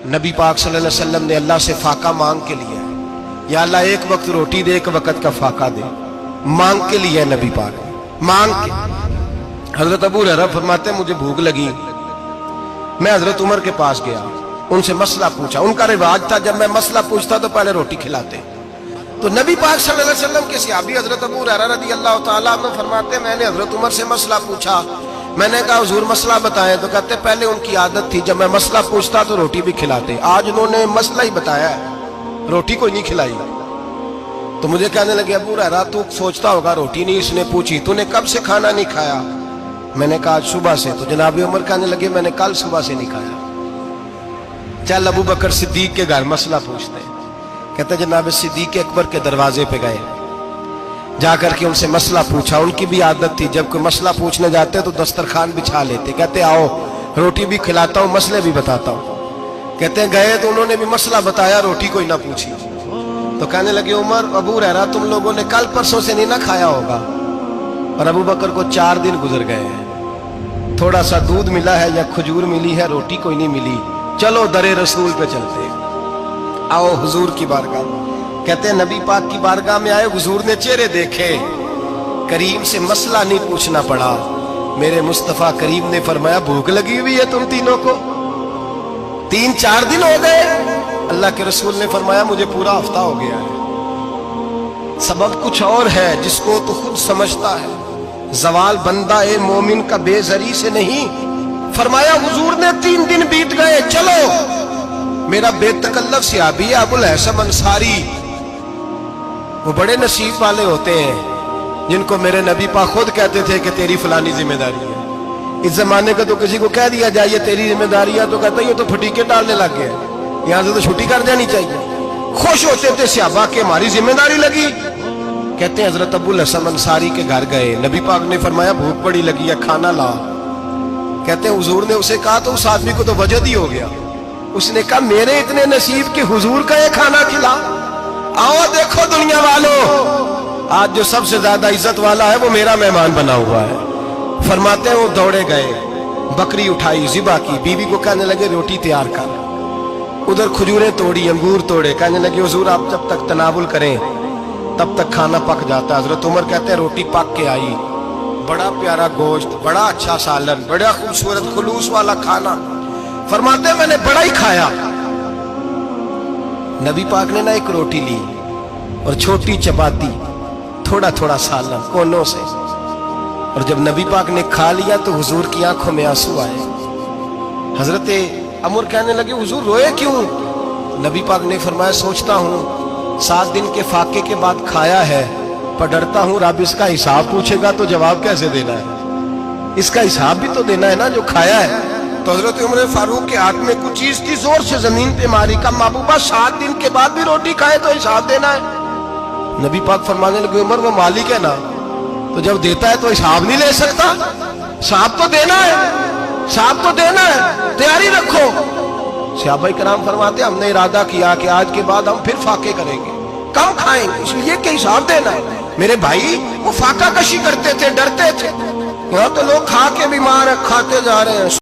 नबी पाक सल्लल्लाहु अलैहि वसल्लम ने अल्लाह से फाका मांग के लिया, या अल्लाह एक वक्त रोटी दे, एक वक्त का फाका दे, मांग के लिया नबी पाक मांग के। हजरत अबू हुरैरा फरमाते मुझे भूख लगी, मैं हजरत उमर के पास गया, उनसे मसला पूछा। उनका रिवाज था जब मैं मसला पूछता तो पहले रोटी खिलाते। तो नबी पाक सल्लल्लाहु अलैहि वसल्लम के सहाबी हजरत अबू हुरैरा रज़ी अल्लाह तआला अन्हु फरमाते मैंने हजरत उमर से मसला पूछा। मैंने कहा हुजूर मसला बताएं, तो कहते पहले उनकी आदत थी जब मैं मसला पूछता तो रोटी भी खिलाते, आज उन्होंने मसला ही बताया है, रोटी कोई नहीं खिलाई। तो मुझे कहने लगे अबू हुरैरा तू सोचता होगा रोटी नहीं इसने पूछी, तूने कब से खाना नहीं खाया? मैंने कहा आज सुबह से। तो जनाब उमर कहने लगे मैंने कल सुबह से नहीं खाया। चल अबू बकर सिद्दीक के घर मसला पूछते। कहते जनाब सिद्दीक अकबर के दरवाजे पे गए, जाकर के उनसे मसला पूछा। उनकी भी आदत थी जब कोई मसला पूछने जाते तो दस्तरखान बिछा लेते, कहते आओ रोटी भी खिलाता हूँ मसले भी बताता हूँ। कहते गए तो उन्होंने भी मसला बताया, रोटी कोई ना पूछी। तो कहने लगे उमर अबू हुरैरा तुम लोगों ने कल परसों से नहीं ना खाया होगा। और अबू बकर को 4 दिन गुजर गए हैं, थोड़ा सा दूध मिला है या खजूर मिली है, रोटी कोई नहीं मिली। चलो दरे रसूल पे चलते, आओ हुजूर की बारगाह। कहते हैं नबी पाक की बारगाह में आए, हुजूर ने चेहरे देखे, करीम से मसला नहीं पूछना पड़ा। मेरे मुस्तफा करीम ने फरमाया भूख लगी हुई है तुम तीनों को, 3-4 दिन हो गए। अल्लाह के रसूल ने फरमाया मुझे पूरा हफ्ता हो गया है। सबब कुछ और है जिसको तो खुद समझता है, जवाल बंदा ए मोमिन का बेजरी से नहीं। फरमाया हुजूर ने 3 दिन बीत गए, चलो। मेरा बेतकल्लफ सहाबी है अबुल हसन अंसारी, वो बड़े नसीब वाले होते हैं जिनको मेरे नबी पाक खुद कहते थे कि तेरी फलानी जिम्मेदारी है। इस जमाने का तो किसी को कह दिया जाए ये तेरी जिम्मेदारी है तो कहते ये तो फटीके डालने लग गए, यहाँ से तो छुट्टी कर जानी चाहिए। खुश होते थे सहाबा के हमारी जिम्मेदारी लगी। कहते हैं हजरत अबुल हसन अंसारी के घर गए, नबी पाक ने फरमाया भूख बड़ी लगी है खाना ला। कहते हैं हुजूर ने उसे कहा तो उस आदमी को तो वजद ही हो गया। उसने कहा मेरे इतने नसीब कि हुजूर का ये खाना खिला। आओ देखो दुनिया वालों, आज जो सबसे ज्यादा इज्जत वाला है वो मेरा मेहमान बना हुआ है। फरमाते हैं वो दौड़े गए, बकरी उठाई, ज़िबा की, बीवी को कहने लगे रोटी तैयार कर। उधर खजूरें तोड़ी, अंगूर तोड़े, कहने लगे हुजूर आप जब तक तनावुल करें तब तक खाना पक जाता है। हजरत उमर कहते हैं रोटी पक के आई, बड़ा प्यारा गोश्त, बड़ा अच्छा सालन, बड़ा खूबसूरत खुलूस वाला खाना। फरमाते मैंने बड़ा ही खाया। नबी पाक ने ना एक रोटी ली और छोटी चपाती, थोड़ा थोड़ा सालन कोनों से। और जब नबी पाक ने खा लिया तो हुजूर की आंखों में आंसू आए। हजरत अमर कहने लगे हुजूर रोए क्यों? नबी पाक ने फरमाया सोचता हूँ 7 दिन के फाके के बाद खाया है, पर डरता हूँ रब इसका हिसाब पूछेगा तो जवाब कैसे देना है, इसका हिसाब भी तो देना है ना जो खाया है। तो हजरत उमर फारूक के हाथ में कुछ चीज थी, जोर से जमीन पे मारी, का महबूबा 7 दिन के बाद भी रोटी खाए तो हिसाब देना है। नबी पाक फरमाने लगे उमर वो मालिक है ना, तो जब देता है तो हिसाब नहीं ले सकता, हिसाब तो देना है, हिसाब तो देना है, तैयारी रखो। सहाबाए किराम फरमाते हमने इरादा किया कि आज के बाद हम फिर फाके करेंगे, कम खाएंगे, इसलिए कि हिसाब देना है। मेरे भाई वो फाका कशी करते थे, डरते थे। यहाँ तो लोग खा के बीमार खाते जा रहे हैं।